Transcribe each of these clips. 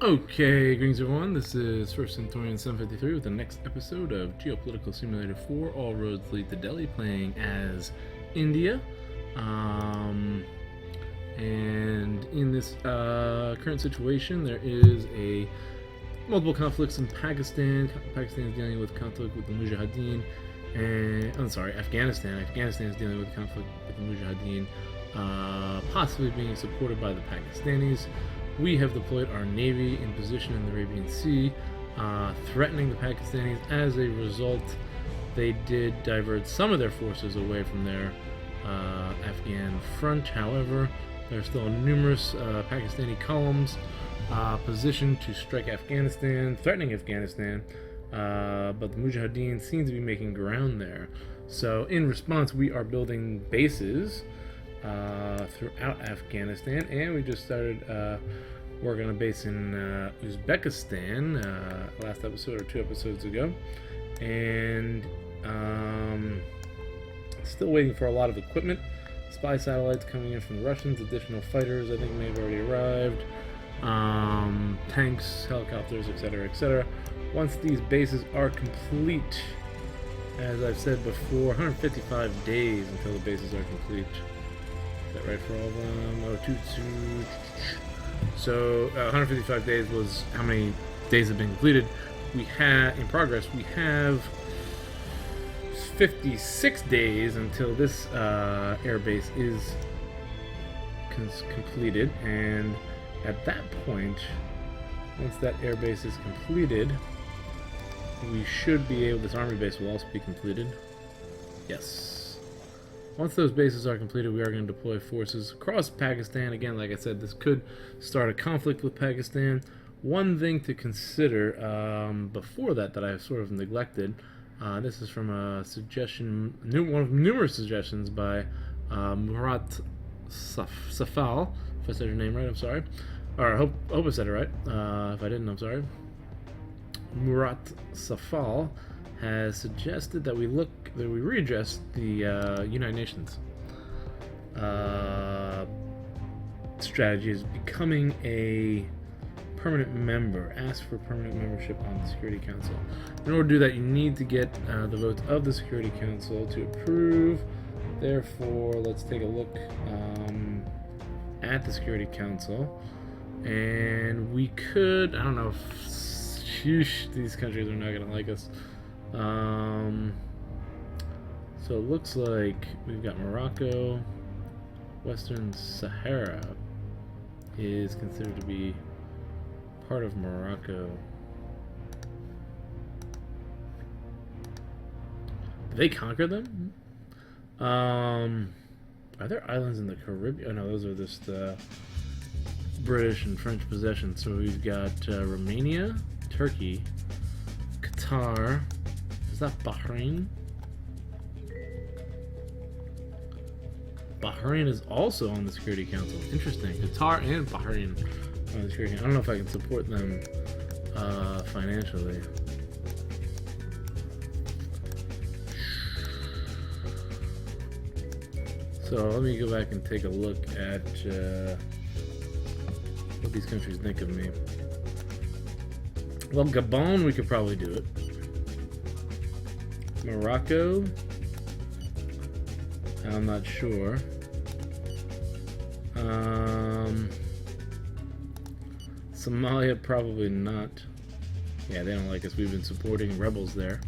Okay, greetings everyone. This is First Centurion 753 with the next episode of Geopolitical Simulator 4. All roads lead to Delhi, playing as India. And in this current situation, there is multiple conflicts in Pakistan. Pakistan is dealing with conflict with the Mujahideen, and I'm sorry, Afghanistan. Afghanistan is dealing with conflict with the Mujahideen, possibly being supported by the Pakistanis. We have deployed our navy in position in the Arabian Sea, threatening the Pakistanis. As a result, they did divert some of their forces away from their Afghan front. However, there are still numerous Pakistani columns positioned to strike Afghanistan, threatening Afghanistan, but the Mujahideen seem to be making ground there. So in response, we are building bases throughout Afghanistan, and we just started working on a base in Uzbekistan last episode or 2 episodes ago, and still waiting for a lot of equipment. Spy satellites coming in from the Russians, additional fighters I think may have already arrived, tanks, helicopters, etc., etc. Once these bases are complete, as I've said before, 155 days until the bases are complete. Is that right for all of them? Oh, so 155 days was how many days have been completed. We have in progress. We have 56 days until this airbase is completed, and at that point, once that airbase is completed, we should be able. This army base will also be completed. Yes. Once those bases are completed, we are going to deploy forces across Pakistan. Again, like I said, this could start a conflict with Pakistan. One thing to consider before that I sort of neglected, this is from a suggestion, one of numerous suggestions by Murat Safal. If I said your name right, I'm sorry. Or I hope I said it right. If I didn't, I'm sorry. Murat Safal has suggested that we readdress the United Nations strategy is becoming a permanent member. Ask for permanent membership on the Security Council. In order to do that, you need to get the votes of the Security Council to approve. Therefore, let's take a look at the Security Council, and we could, I don't know if these countries are not going to like us. So it looks like we've got Morocco. Western Sahara is considered to be part of Morocco. Did they conquer them? Are there islands in the Caribbean? Oh no, those are just British and French possessions. So we've got Romania, Turkey, Qatar. Is that Bahrain? Bahrain is also on the Security Council. Interesting. Qatar and Bahrain on the Security Council. I don't know if I can support them financially. So let me go back and take a look at what these countries think of me. Well, Gabon, we could probably do it. Morocco, I'm not sure. Somalia, probably not. Yeah, they don't like us. We've been supporting rebels there.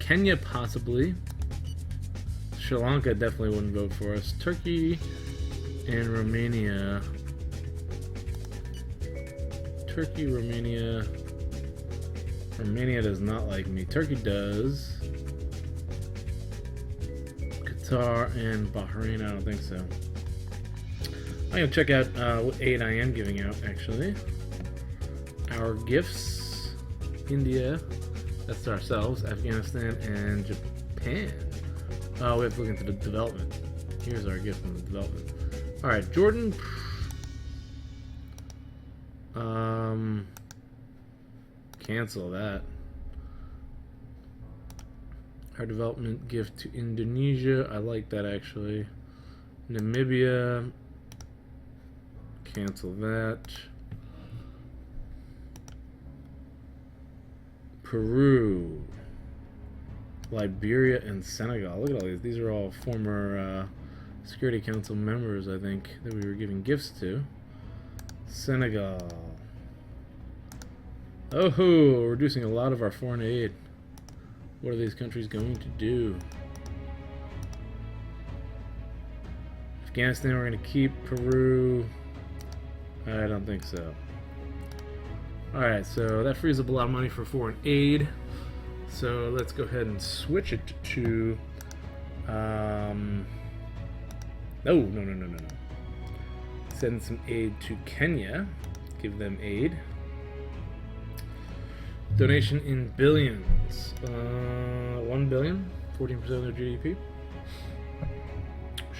Kenya, possibly. Sri Lanka definitely wouldn't vote for us. Turkey and Romania. Turkey, Romania. Romania does not like me. Turkey does. Qatar and Bahrain, I don't think so. I'm going to check out what aid I am giving out, actually. Our gifts. India. That's ourselves. Afghanistan and Japan. Oh, we have to look into the development. Here's our gift from the development. Alright, Jordan. Cancel that. Our development gift to Indonesia. I like that, actually. Namibia. Cancel that. Peru, Liberia, and Senegal. Look at all these. These are all former Security Council members, I think, that we were giving gifts to. Senegal. Oh, we're reducing a lot of our foreign aid. What are these countries going to do? Afghanistan, we're going to keep. Peru, I don't think so. Alright, so that frees up a lot of money for foreign aid. So let's go ahead and switch it to... No. Send some aid to Kenya. Give them aid. Donation in billions. 1 billion? 14% of their GDP?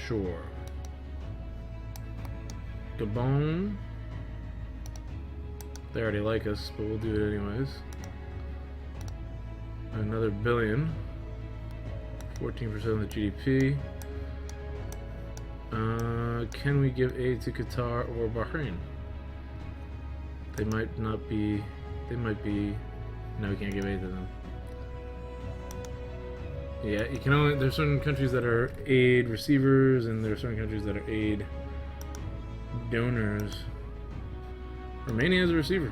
Sure. Gabon. They already like us, but we'll do it anyways. Another billion. 14% of the GDP. Can we give aid to Qatar or Bahrain? They might not be... They might be... No, we can't give aid to them. Yeah, you can only... There's certain countries that are aid receivers, and there are certain countries that are aid donors. Romania is a receiver.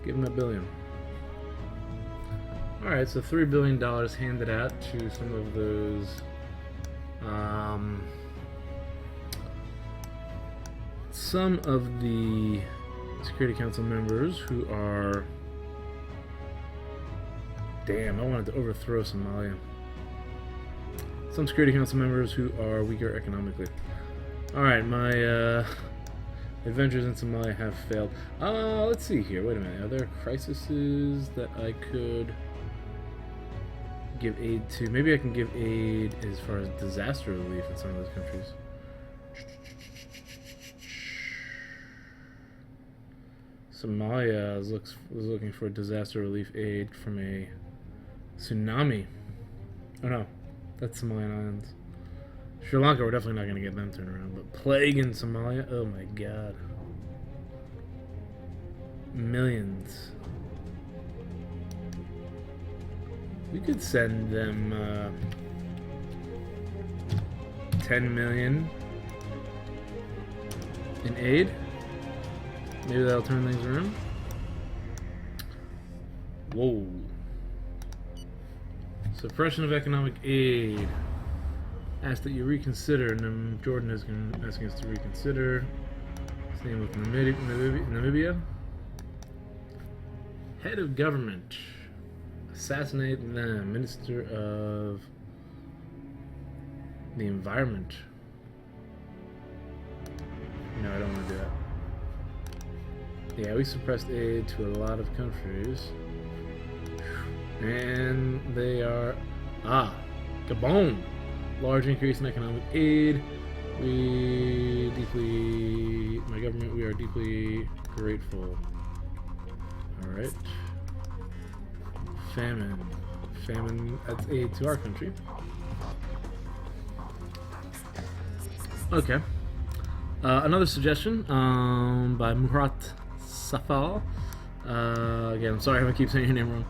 Give them $1 billion. Alright, so $3 billion handed out to some of those some of the Security Council members who are... Damn, I wanted to overthrow Somalia. Some Security Council members who are weaker economically. Alright, my adventures in Somalia have failed. Let's see here. Wait a minute. Are there crises that I could give aid to? Maybe I can give aid as far as disaster relief in some of those countries. Somalia was looking for disaster relief aid from a tsunami. Oh no, that's Somalian Islands. Sri Lanka, we're definitely not going to get them turned around. But plague in Somalia, oh my god. Millions. We could send them 10 million in aid. Maybe that'll turn things around. Whoa. Suppression of economic aid. Ask that you reconsider. Jordan is asking us to reconsider. Same with Namibia. Head of government. Assassinate them. Minister of the Environment. No, I don't want to do that. Yeah, we suppressed aid to a lot of countries. And they are... Gabon! Large increase in economic aid. We are deeply grateful. Alright. Famine, that's aid to our country. Okay. Another suggestion by Murat Safal. Again, I'm sorry if I keep saying your name wrong.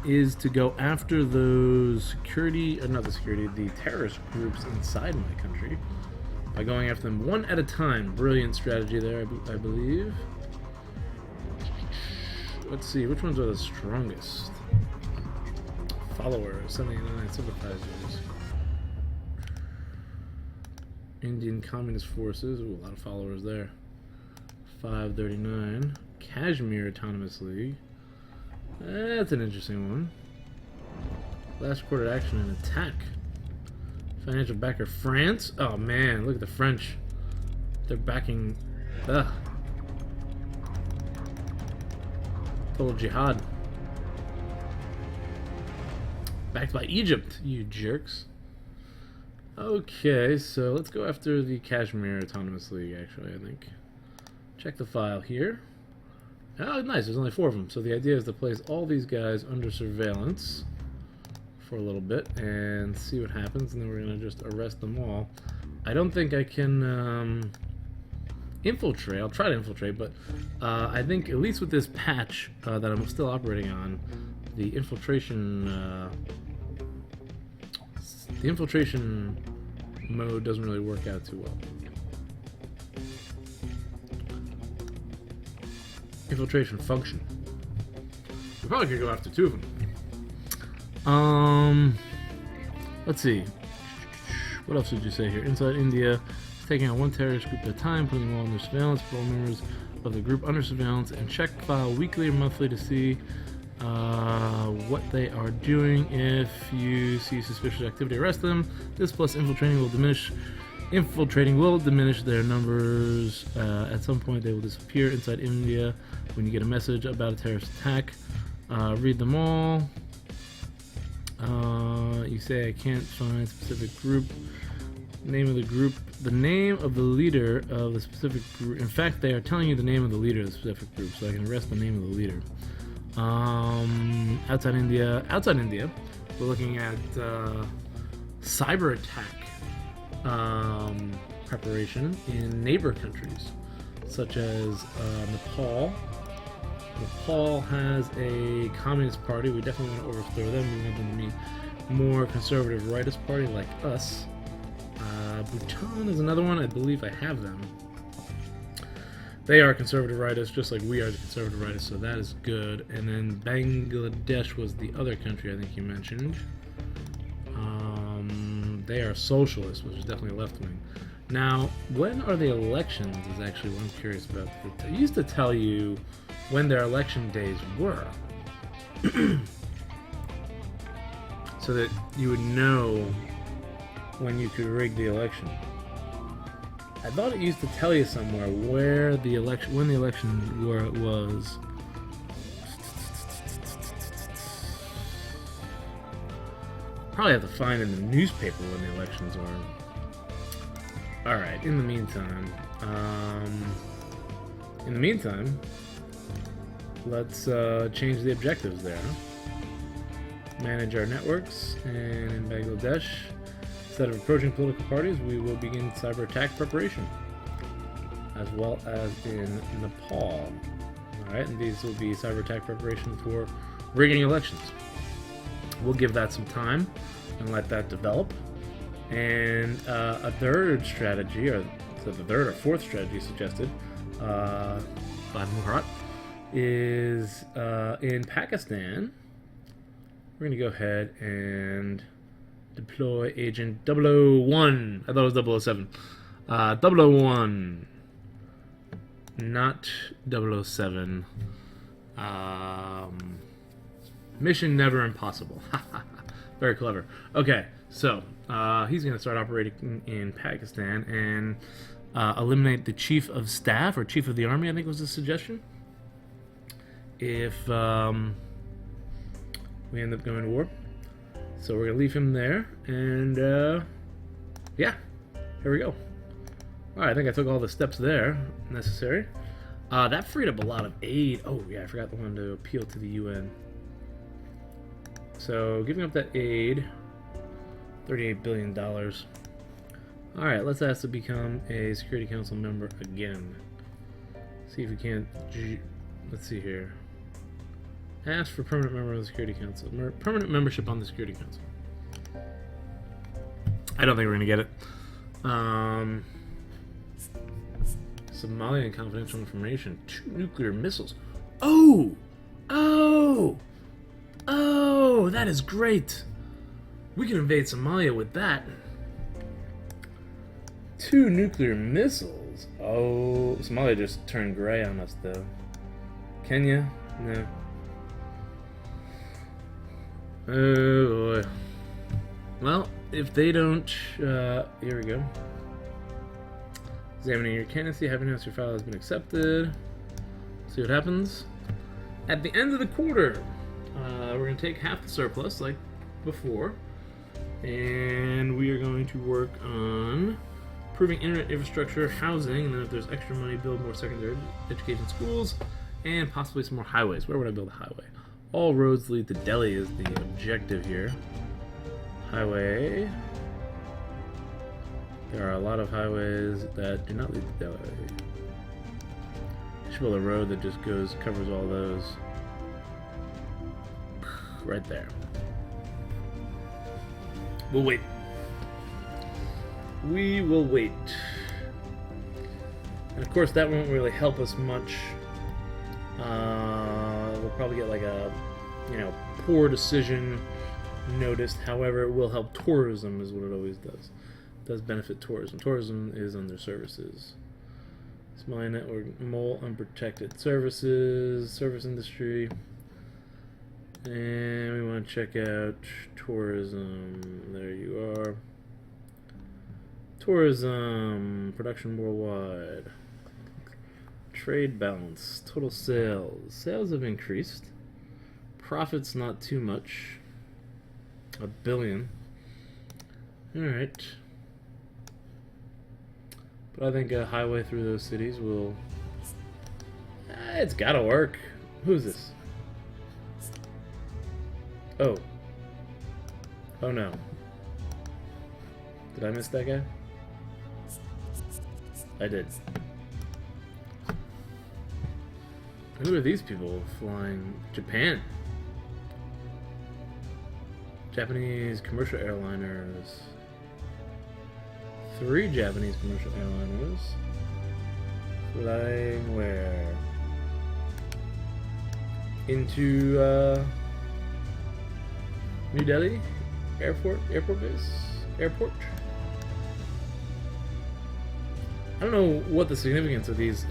Is to go after those the terrorist groups inside my country by going after them one at a time. Brilliant strategy there, I believe. Let's see, which ones are the strongest? Followers, 79 sympathizers. Indian Communist Forces, ooh, a lot of followers there. 539. Kashmir Autonomous League. That's an interesting one. Last recorded action and attack. Financial backer France. Oh man, look at the French. They're backing. Total jihad. Backed by Egypt, you jerks. Okay, so let's go after the Kashmir Autonomous League, actually, I think. Check the file here. Oh, nice, there's only 4 of them. So the idea is to place all these guys under surveillance for a little bit and see what happens, and then we're going to just arrest them all. I don't think I can infiltrate. I'll try to infiltrate, but I think at least with this patch that I'm still operating on, the infiltration mode doesn't really work out too well. Infiltration function. We probably could go after two of them. Let's see. What else did you say here? Inside India, taking out one terrorist group at a time, putting them all under surveillance, put all members of the group under surveillance, and check file weekly or monthly to see what they are doing. If you see suspicious activity, arrest them. This plus infiltrating will diminish their numbers. At some point, they will disappear inside India. When you get a message about a terrorist attack, read them all. You say I can't find a specific group. Name of the group. The name of the leader of the specific group. In fact, they are telling you the name of the leader of the specific group, so I can arrest the name of the leader. Outside India, we're looking at cyber attack preparation in neighbor countries, such as Nepal. Nepal has a communist party. We definitely want to overthrow them. We want them to be more conservative rightist party like us. Bhutan is another one. I believe I have them. They are conservative rightist, just like we are the conservative rightist, so that is good. And then Bangladesh was the other country I think you mentioned. They are socialist, which is definitely left-wing. Now, when are the elections is actually what I'm curious about. I used to tell you when their election days were, so that you would know when you could rig the election. I thought it used to tell you somewhere when the election was. Probably have to find in the newspaper when the elections are. All right. In the meantime, let's change the objectives there. Manage our networks, and in Bangladesh, instead of approaching political parties, we will begin cyber attack preparation, as well as in Nepal. Alright, and these will be cyber attack preparation for rigging elections. We'll give that some time and let that develop. And a third strategy, or so the third or fourth strategy suggested by Murat, is in Pakistan. We're going to go ahead and deploy Agent 001. I thought it was 007. 001. Not 007. Mission never impossible. Very clever. Okay, so he's going to start operating in Pakistan and eliminate the chief of staff, or chief of the army, I think was the suggestion. If we end up going to war. So we're going to leave him there, and yeah, here we go. Alright, I think I took all the steps there necessary. That freed up a lot of aid. Oh yeah, I forgot the one to appeal to the UN. So giving up that aid, $38 billion. Alright, let's ask to become a Security Council member again. See if we can't, let's see here. Ask for permanent member of the Security Council. Permanent membership on the Security Council. I don't think we're going to get it. Somalian confidential information. 2 nuclear missiles. Oh! Oh! Oh! That is great! We can invade Somalia with that. 2 nuclear missiles. Oh, Somalia just turned gray on us, though. Kenya? No. Oh boy. Well, if they don't, here we go. Examining your candidacy, having noticed your file has been accepted. See what happens. At the end of the quarter, we're going to take half the surplus, like before, and we are going to work on improving internet infrastructure, housing, and then if there's extra money, build more secondary education schools, and possibly some more highways. Where would I build a highway? All roads lead to Delhi is the objective here. Highway. There are a lot of highways that do not lead to Delhi. should build a road that just covers all those. Right there. We'll wait. We will wait. And of course, that won't really help us much. We'll probably get like a, poor decision noticed. However, it will help tourism, is what it always does. It does benefit tourism. Tourism is under services. Small network, mole unprotected services, service industry. And we want to check out tourism. There you are. Tourism, production worldwide. Trade balance, total sales. Sales have increased. Profits not too much. $1 billion. Alright. But I think a highway through those cities will... it's gotta work. Who's this? Oh. Oh no. Did I miss that guy? I did. Who are these people flying? Japan. Japanese commercial airliners. 3 Japanese commercial airliners. Flying where? Into New Delhi? Airport base? Airport? I don't know what the significance of these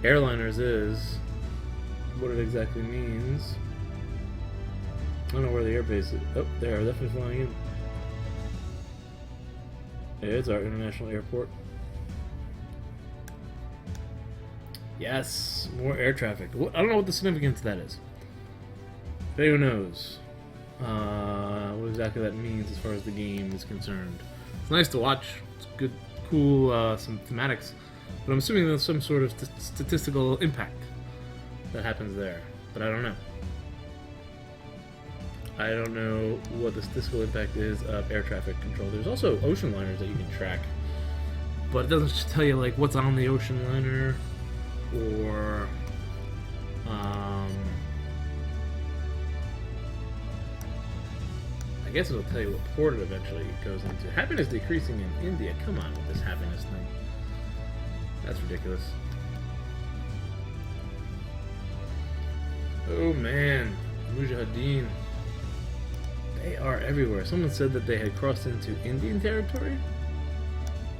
airliners is, what it exactly means. I don't know where the airbase is. Oh, they are definitely flying in. Yeah, it's our international airport. Yes, more air traffic. I don't know what the significance of that is. If anyone knows what exactly that means as far as the game is concerned. It's nice to watch. It's good, cool, some thematics. But I'm assuming there's some sort of statistical impact that happens there. But I don't know. I don't know what the statistical impact is of air traffic control. There's also ocean liners that you can track. But it doesn't just tell you like what's on the ocean liner or I guess it'll tell you what port it eventually goes into. Happiness decreasing in India. Come on with this happiness thing. That's ridiculous. Oh man, Mujahideen. They are everywhere. Someone said that they had crossed into Indian territory?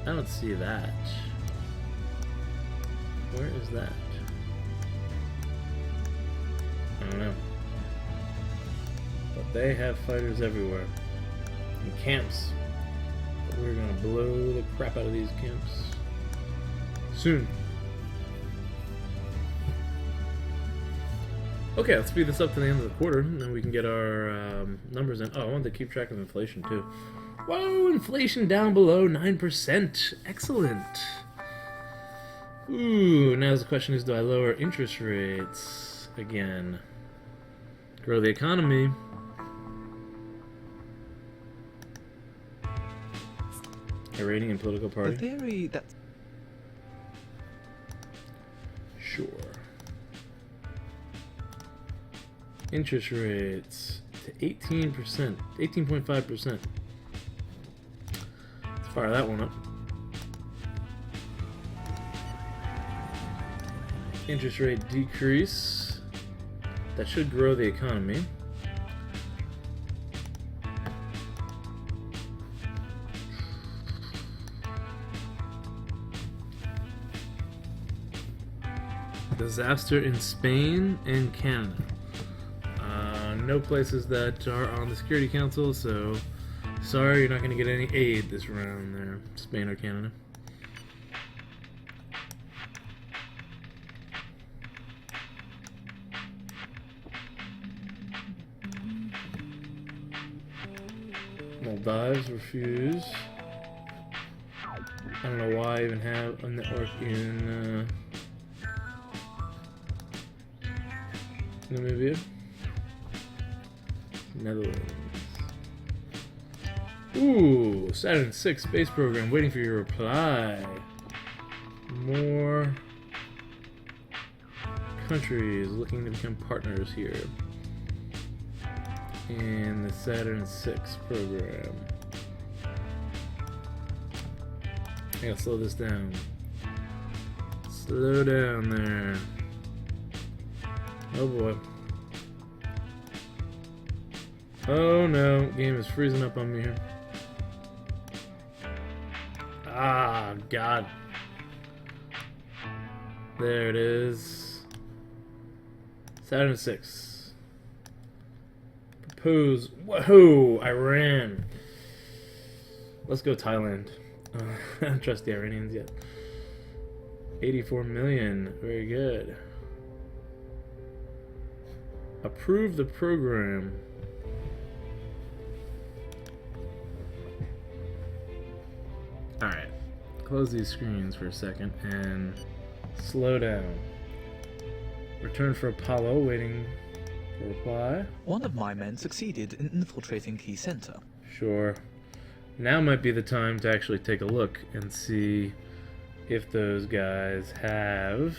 I don't see that. Where is that? I don't know. But they have fighters everywhere. And camps. But we're gonna blow the crap out of these camps soon. Okay, let's speed this up to the end of the quarter, and then we can get our numbers in. Oh, I wanted to keep track of inflation, too. Whoa, inflation down below 9%. Excellent. Ooh, now the question is, do I lower interest rates again? Grow the economy. A rating and political party. The theory that's... Sure. Interest rates to 18%, 18.5%. Let's fire that one up. Interest rate decrease. That should grow the economy. Disaster in Spain and Canada. No places that are on the Security Council, so sorry, you're not going to get any aid this round there, Spain or Canada. Maldives refuse. I don't know why I even have a network in Namibia. Netherlands. Ooh, Saturn VI space program waiting for your reply. More countries looking to become partners here in the Saturn VI program. I gotta slow this down. Slow down there. Oh boy. Oh no, game is freezing up on me here. Ah, God. There it is. Saturn VI. Propose. Whoa, Iran. Let's go Thailand. I don't trust the Iranians yet. 84 million. Very good. Approve the program. Alright. Close these screens for a second and slow down. Return for Apollo, waiting for reply. One of my men succeeded in infiltrating Key Center. Sure. Now might be the time to actually take a look and see if those guys have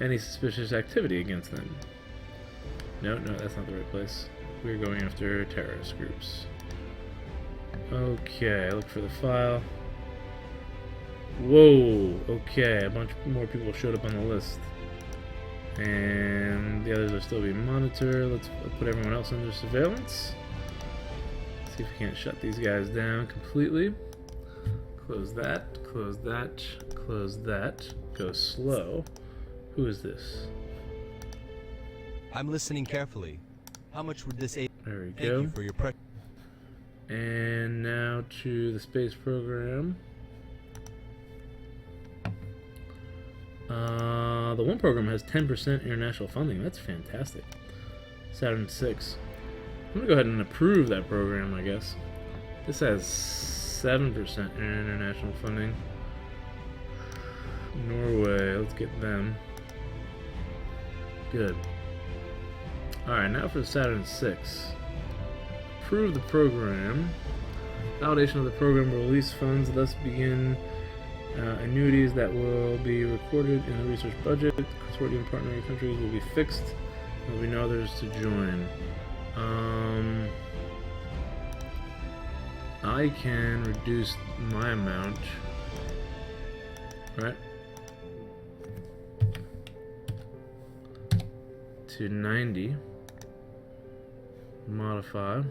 any suspicious activity against them. No, that's not the right place. We're going after terrorist groups. Okay, look for the file. Whoa, okay, a bunch more people showed up on the list. And the others are still being monitored. Let's put everyone else under surveillance. See if we can't shut these guys down completely. Close that, close that, close that. Go slow. Who is this? I'm listening carefully. How much would this aid? There we Thank go. you for your pressure. And now to the space program. The one program has 10% international funding. That's fantastic. Saturn VI. I'm gonna go ahead and approve that program, I guess. This has 7% international funding. Norway, let's get them. Good. Alright, now for Saturn VI. Approve the program. Validation of the program will release funds, thus begin annuities that will be recorded in the research budget. Consortium partnering countries will be fixed. There will be no others to join. I can reduce my amount, right, to 90. Modify.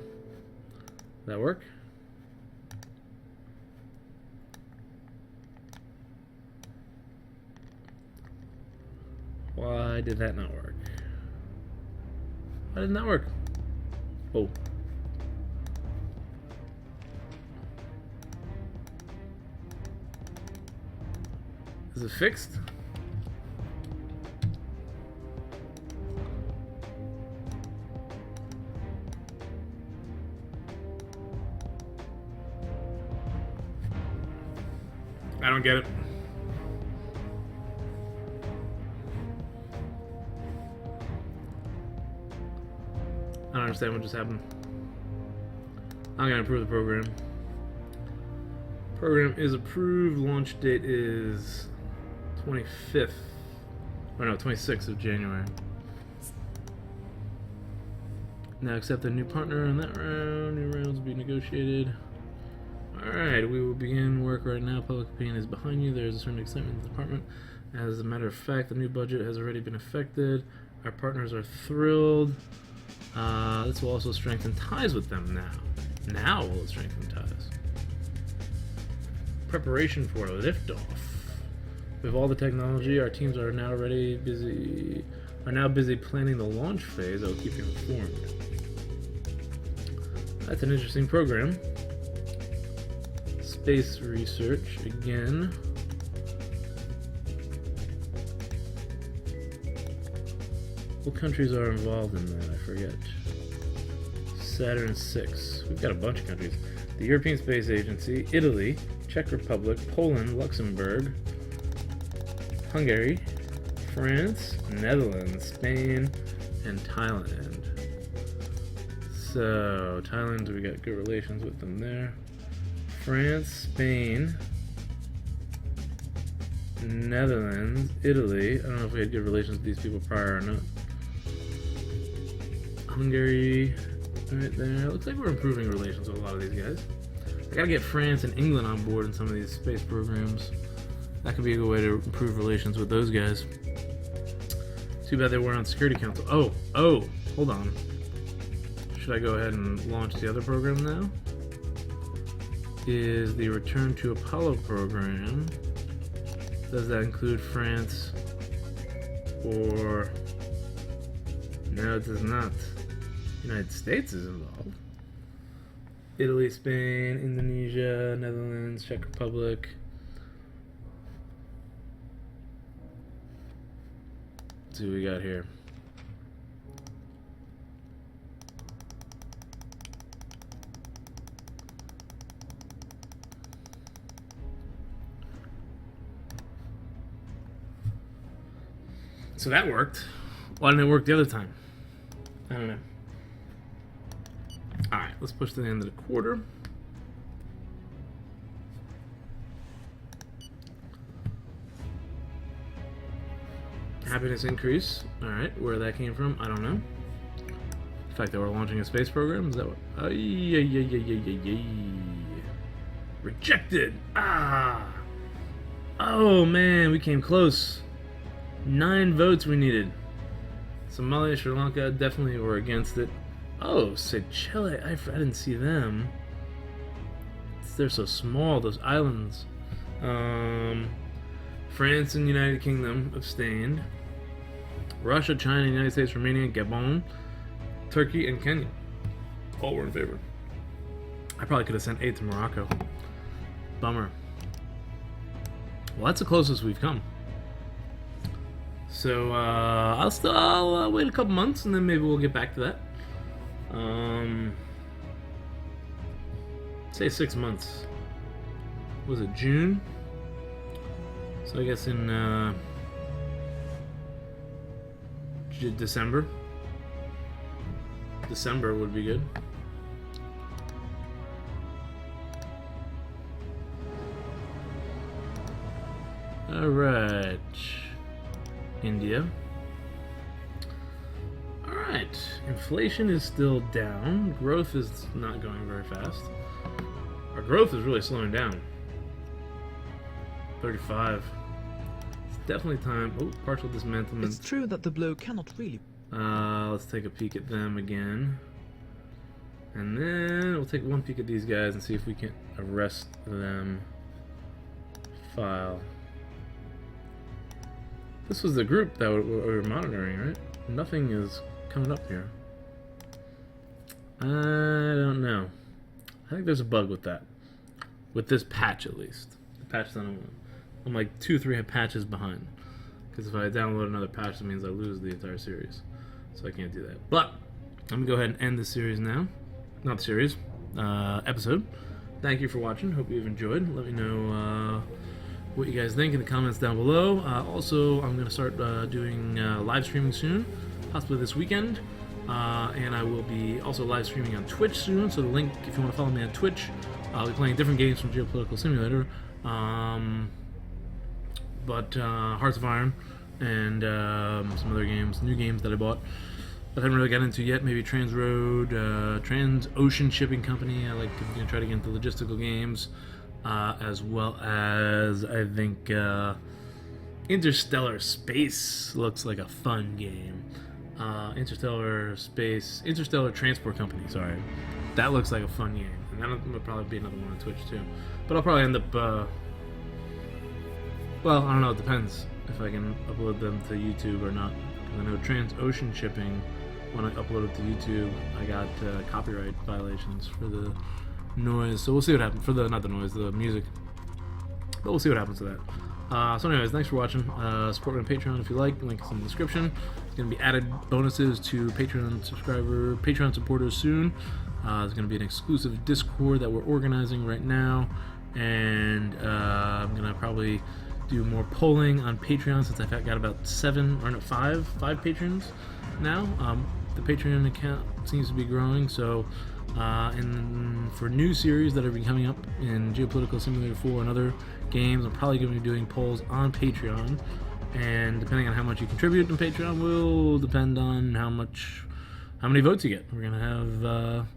That work? Why did that not work? Why didn't that work? Oh. Is it fixed? I don't get it. I don't understand what just happened. I'm gonna approve the program. Program is approved. Launch date is 25th. Or no, 26th of January. Now accept a new partner in that round. New rounds will be negotiated. Alright, we will begin work right now. Public opinion is behind you. There's a certain excitement in the department. As a matter of fact, the new budget has already been effected. Our partners are thrilled. This will also strengthen ties with them now. Now will it strengthen ties. Preparation for liftoff. With all the technology, our teams are now busy planning the launch phase. I will keep you informed. That's an interesting program. Space research again. What countries are involved in that? I forget. Saturn VI. We've got a bunch of countries. The European Space Agency, Italy, Czech Republic, Poland, Luxembourg, Hungary, France, Netherlands, Spain, and Thailand. So, Thailand, we got good relations with them there. France, Spain, Netherlands, Italy. I don't know if we had good relations with these people prior or not. Hungary, right there. Looks like we're improving relations with a lot of these guys. I gotta get France and England on board in some of these space programs. That could be a good way to improve relations with those guys. Too bad they weren't on Security Council. Oh, hold on. Should I go ahead and launch the other program now? Is the Return to Apollo program. Does that include France? Or... No, it does not. United States is involved. Italy, Spain, Indonesia, Netherlands, Czech Republic. Let's see what we got here. So that worked. Why didn't it work the other time? I don't know. Alright, let's push to the end of the quarter. Happiness increase. Alright, where that came from, I don't know. The fact that we're launching a space program, is that what? Rejected! Ah! Oh man, we came close. 9 votes we needed. Somalia, Sri Lanka definitely were against it. Oh, Seychelles, I didn't see them. They're so small, those islands. France and United Kingdom abstained. Russia, China, United States, Romania, Gabon, Turkey, and Kenya all were in favor. I probably could have sent 8 to Morocco. Bummer. Well, that's the closest we've come. So I'll wait a couple months and then maybe we'll get back to that. Say 6 months. Was it June? So I guess in December. December would be good. All right. India. Alright, inflation is still down. Growth is not going very fast. Our growth is really slowing down. 35. It's definitely time. Oh, partial dismantlement. It's true that the blow cannot really... Let's take a peek at them again. And then we'll take one peek at these guys and see if we can arrest them. File. This was the group that we were monitoring, right? Nothing is coming up here. I don't know. I think there's a bug with that. With this patch, at least. The patch that I'm like 2-3 patches behind. Because if I download another patch, that means I lose the entire series. So I can't do that. But I'm going to go ahead and end the series now. Not the series. Episode. Thank you for watching. Hope you've enjoyed. Let me know... what you guys think in the comments down below. Also, I'm going to start doing live streaming soon, possibly this weekend. And I will be also live streaming on Twitch soon, so the link, if you want to follow me on Twitch, I'll be playing different games from Geopolitical Simulator. Hearts of Iron and some other games, new games that I bought that I haven't really got into yet. Maybe Transroad, Trans-Ocean Shipping Company. I like to try to get into logistical games. As well as, I think, Interstellar Space looks like a fun game. Interstellar Transport Company, sorry. That looks like a fun game. And that'll probably be another one on Twitch, too. But I'll probably end up, well, I don't know, it depends if I can upload them to YouTube or not. Because I know Trans-Ocean Shipping, when I upload it to YouTube, I got copyright violations for the noise, so we'll see what happens for not the noise, the music, but we'll see what happens to that. So anyways, thanks for watching. Support me on Patreon if you like, link is in the description. There's going to be added bonuses to Patreon supporters soon. There's going to be an exclusive Discord that we're organizing right now, and I'm going to probably do more polling on Patreon since I've got about 5 patrons now. The Patreon account seems to be growing, so And for new series that are coming up in Geopolitical Simulator 4 and other games, I'm probably going to be doing polls on Patreon. And depending on how much you contribute to Patreon will depend on how many votes you get. We're going to have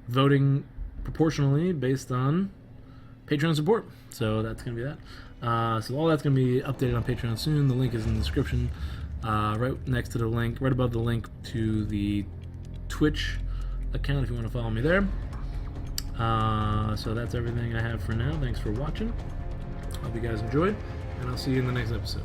voting proportionally based on Patreon support. So that's going to be that. So all that's going to be updated on Patreon soon. The link is in the description, right next to the link, right above the link to the Twitch account if you want to follow me there. So that's everything I have for now. Thanks for watching. Hope you guys enjoyed, and I'll see you in the next episode.